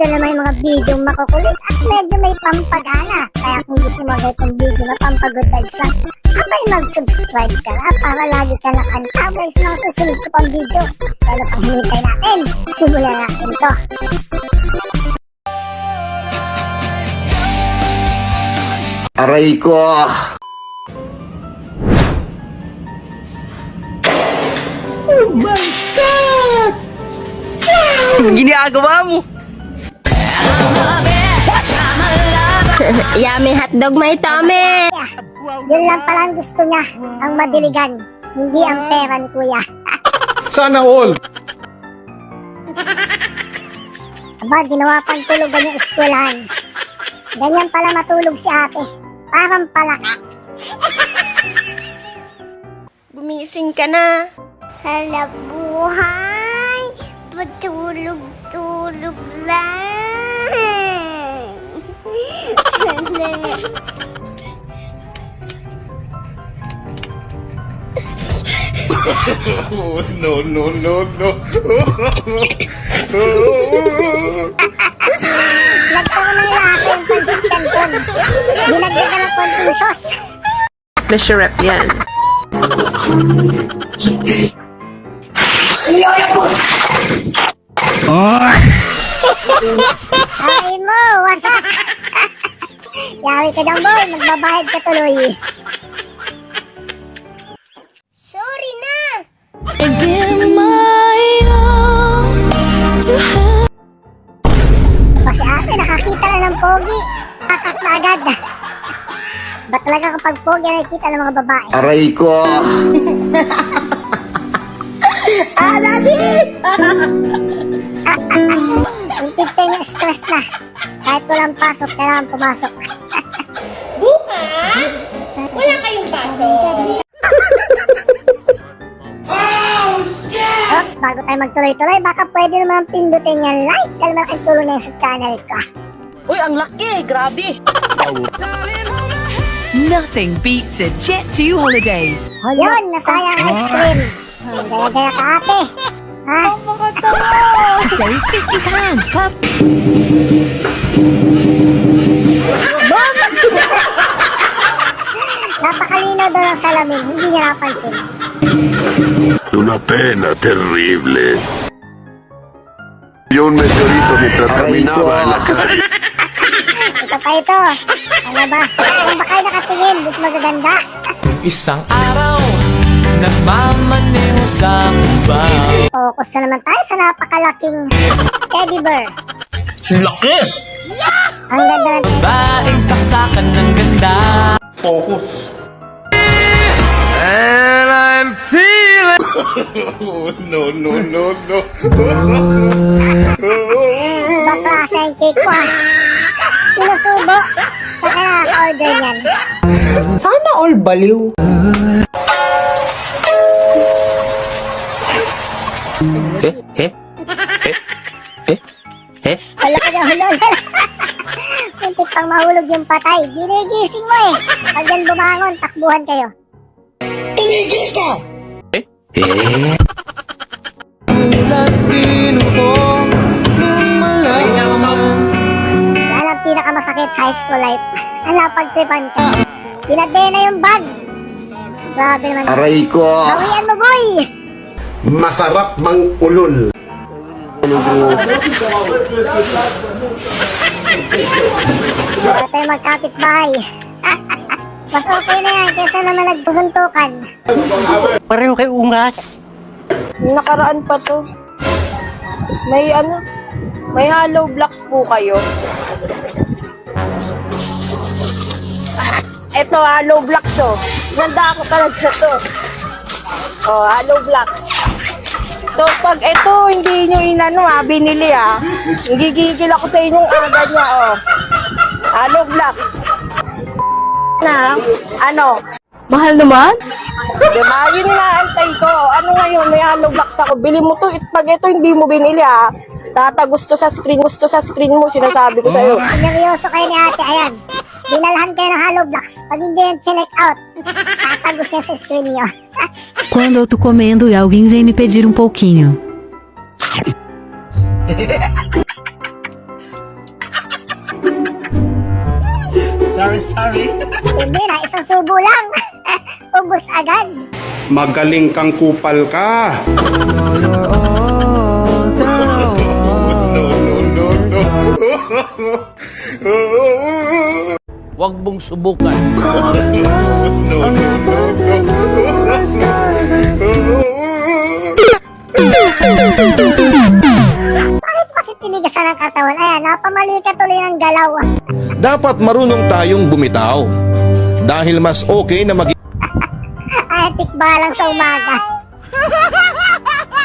Ito naman yung mga video makukulit at medyo may pampagana. Kaya kung gusto mo itong video na pampagood vibes lang, abay mag-subscribe ka na para lagi ka nakantabay sa mga susunod ko pang video. Kaya pang hinintay natin, simulan natin to. Aray ko! Oh my God! Ginagawa mo? Yummy hotdog, may tome! Yun lang palang gusto niya, ang madiligan, hindi ang peran, kuya. Sana all! Aba, ginawa pang tulugan yung eskwelahan. Ganyan pala matulog si ate, parang palaka. Gumising ka na. Hala buhay, patulog-tulog lang. Oh, no. Nagkaroon ng lasa yung pancit canton. Binagdagan ng konting sauce. Pleasure rep yan. Ay mo, wasak! Yawi ka dyan, boy. Magbabayad ka tuloy. Sorry na! Kasi ate, nakakita na ng pogi. Tatak na agad. Ba talaga kapag pogi, nakikita ng mga babae? Aray ko! Ang picture niya, stress na. Kahit walang pasok, kailangan pumasok. Bukas? Wala kayong pasok. Oops, bago tayo magtuloy-tuloy, baka pwede naman pindutin yung like. Dahil malaking tulong na yun sa channel ko. Uy, ang laki! Grabe! Nothing beats a Jet2 holiday. Yun, nasayang ice cream. Gaya-gaya ka ate. Ha? Save 50 pounds, pup. Napakalinaw daw ng salamin, hindi niya napansin. Una pena terrible. Vio un meteorito mientras caminaba en la calle. Isa pa ito. Ano ba? Kung ba kayo nakatingin, mas magaganda. Isang araw, nagmamaneho sa kubaw. Focus na naman tayo sa napakalaking teddy bear. Laki! Ang ganda ng teddy. Baing saksakan ng ganda. And I'm feeling... Oh, no. Baklasa yung cake ko ah. Sinusubo sa kaya-order niyan. Sana all baliw. Wala ka na hulog. Muntik pang mahulog yung patay. Ginigising mo eh. Pag yan bumangon, takbuhan kayo. Latino ko, lumalaman. Yan ang pinakamasakit sa high school life. Ang napagtripan ka. Pinadena na yung bag. Grabe naman. Aray ko! Bawian mo, boy! Masarap mang ulol. Wala tayo magkapit-bahay. Mas okay na yan kaysa naman nagpusuntukan. Pareho kay ungas. Nakaraan pa to. May hollow blocks po kayo. Ito, hollow blocks oh. Ganda ako talaga to. Oh, hollow blocks. So, pag ito, hindi nyo binili gigigil ako sa inyong aga niya, oh. Hollow blocks. Na, Mahal naman? diba? Yun inaantay ko. Ano ngayon, may hollow blocks ako. Bili mo to, pag ito hindi mo binili tatagos to sa screen mo, sinasabi ko sa'yo. Seryoso kayo ni ate, ayan. Dinalhan kayo ng hollow blocks. Pag hindi yan check out, tatagos yan sa screen nyo. Quando eu tô comendo e alguém vem me pedir um pouquinho. Hindi na, isang subo lang. Ubus agad. Magaling kang kupal ka. Huwag mong subukan. Bakit kasi tinigasan ng katawan? Ayan, napamali ka tuloy ng galaw. Dapat marunong tayong bumitaw. Dahil mas okay na maging Ay, tikbalang sa umaga.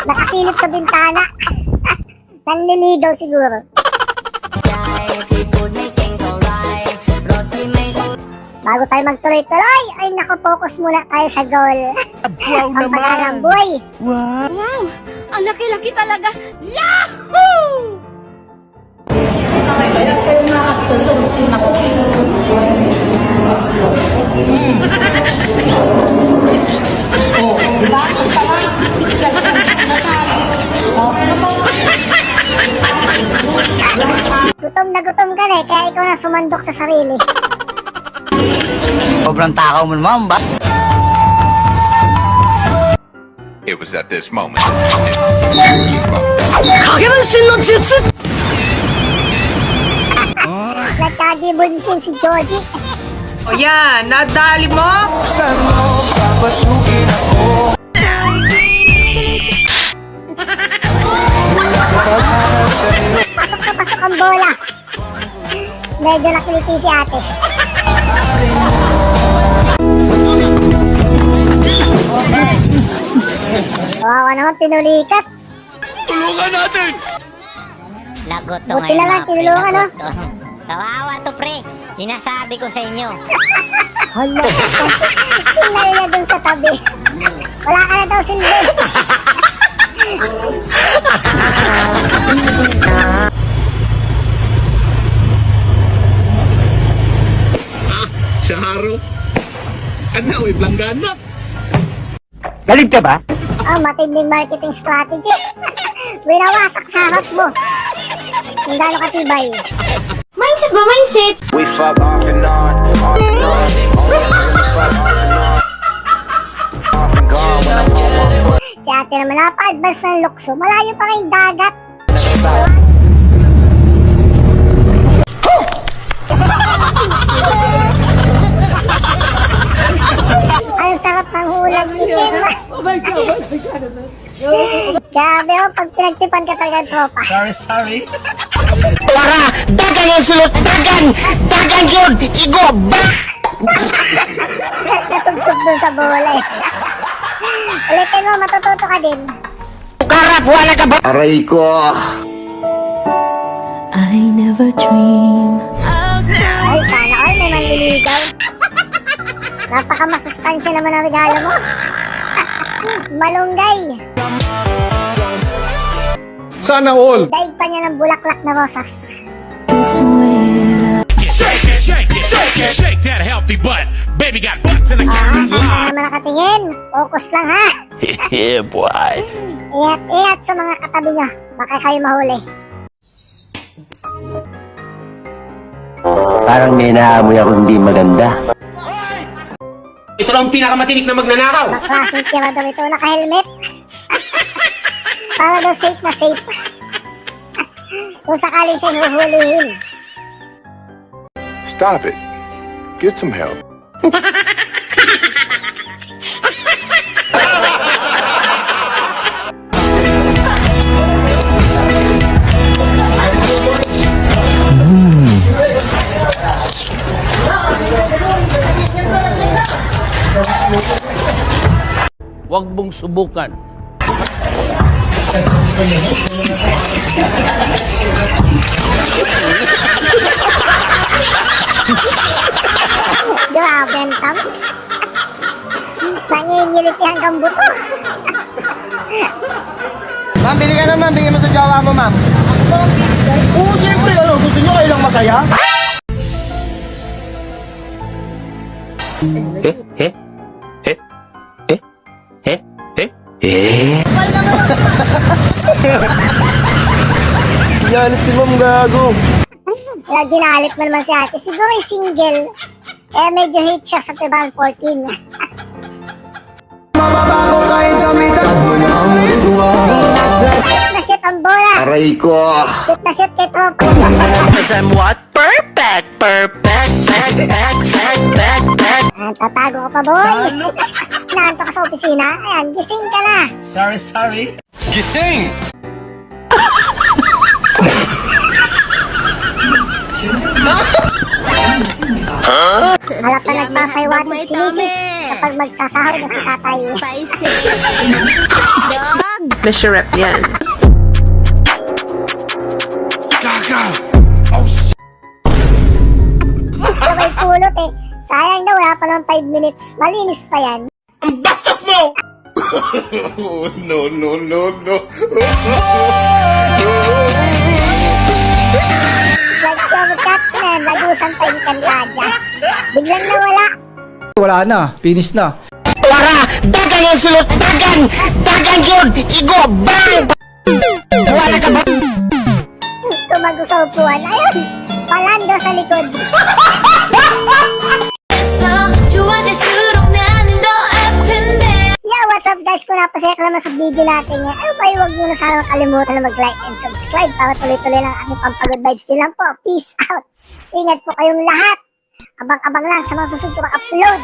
Nakasilip sa bintana. Nanliligaw siguro. Bago tayo magtuloy-tuloy, ay nakapokus muna tayo sa goal. Wow Ang pag-arang buhay. Wow! Ang laki-laki talaga! Gutom na gutom ka na eh, kaya ikaw na sumandok sa sarili. Sobrang takaw mo naman ba? It was at this moment. Nagkagibonshin si Joji. O yan, nadali mo? Pasok na pasok ang bola. Medyo nakiliti si ate. Wawa naman, pinulikat. Tulungan natin! Lagot to Buti na lang, tinulungan, no? Kawawa to, pre. Sinasabi ko sa inyo. Hala, sinay na dun sa tabi. Wala ka na daw silbi. Saharo. Ano, iblanggan na. Galing ka ba? Ah, matinding marketing strategy. Winawasak sa harap mo. Kung gaano katibay. Mindset ba? Mindset? We fuck off and on and on. Off and gone when I'm home. Si ate naman napa-advance ng lukso. Malayo pa kayong dagat. Ang sarap ng ulam itim. Oh my God. Grabe oh, pag pinagtipan ka talaga ng tropa. Sorry. Wala! Dagan yung sulot! Dagan! Dagan yun! Igo! Nasubsob dun sa bola eh. Ulitin mo, matututo ka din. Karap! Wala ka ba? Aray ko. I never dream. Ay, sana all may manliligaw. Napaka-masustansya naman ang regalo mo. Malunggay. Sana all. Daig pa niya ng bulaklak na rosas. Shake that healthy butt. Baby got butts in the Ah, saan ka naman nakatingin? Focus lang ha. Yeah, boy. Ingat sa mga katabi niya. Baka kayo mahuli. Parang may naamoy ako hindi maganda. Ito lang pinakamatinik na magnanakaw. Baklasong tira daw ito, naka-helmet. Para daw safe na safe. Kung sakaling siya huhulihin. Stop it. Get some help. Huwag mong subukan. Grabe ang tamis. Nangingiliti hanggang buto. Ma'am, bili ka naman. Bigyan mo sa jowa mo, ma'am. Oo, siyempre. Ano, gusto nyo kayo lang masaya? Galit si Ma'am Gago. Kaya ginalit mo naman si ate. Siguro ay single. Eh, medyo hate siya sa February 14. Mababago kahit gamitan mo na ang ritual. Shoot na shoot ang bola. Aray ko. Shoot na shoot kay Tropo. Cause I'm what? Perfect, perfect, perfect. Ayan, tatago ka pa, boy. Naanto ka sa opisina. Ayan, gising ka na. Sorry. Gising! Halap na nagpapaiwatig si Mrs. kapag magsasahod na si tatay. Spicy. Mr. Rep yan. Sabay pulot eh. Sayang daw, wala pa naman 5 minutes. Malinis pa yan. Ang bastos mo! No, no, no, no. Like show with Captain, lagusan pa yung kandadya. Biglang nawala. Wala na, finish na. Wara! Dagan yung sulot! Dagan yun! Igo! Bang! Wala ka ba? Tumago sa upuan. Ayun, palando sa likod. Yeah, what's up guys? Kung napasaya ka naman sa video natin yan, ay huwag nyo na sana makalimutan na mag-like and subscribe para tuloy-tuloy lang ang aming pampagod vibes nyo lang po. Peace out! Ingat po kayong lahat! Abang-abang lang sa mga susunod ko upload.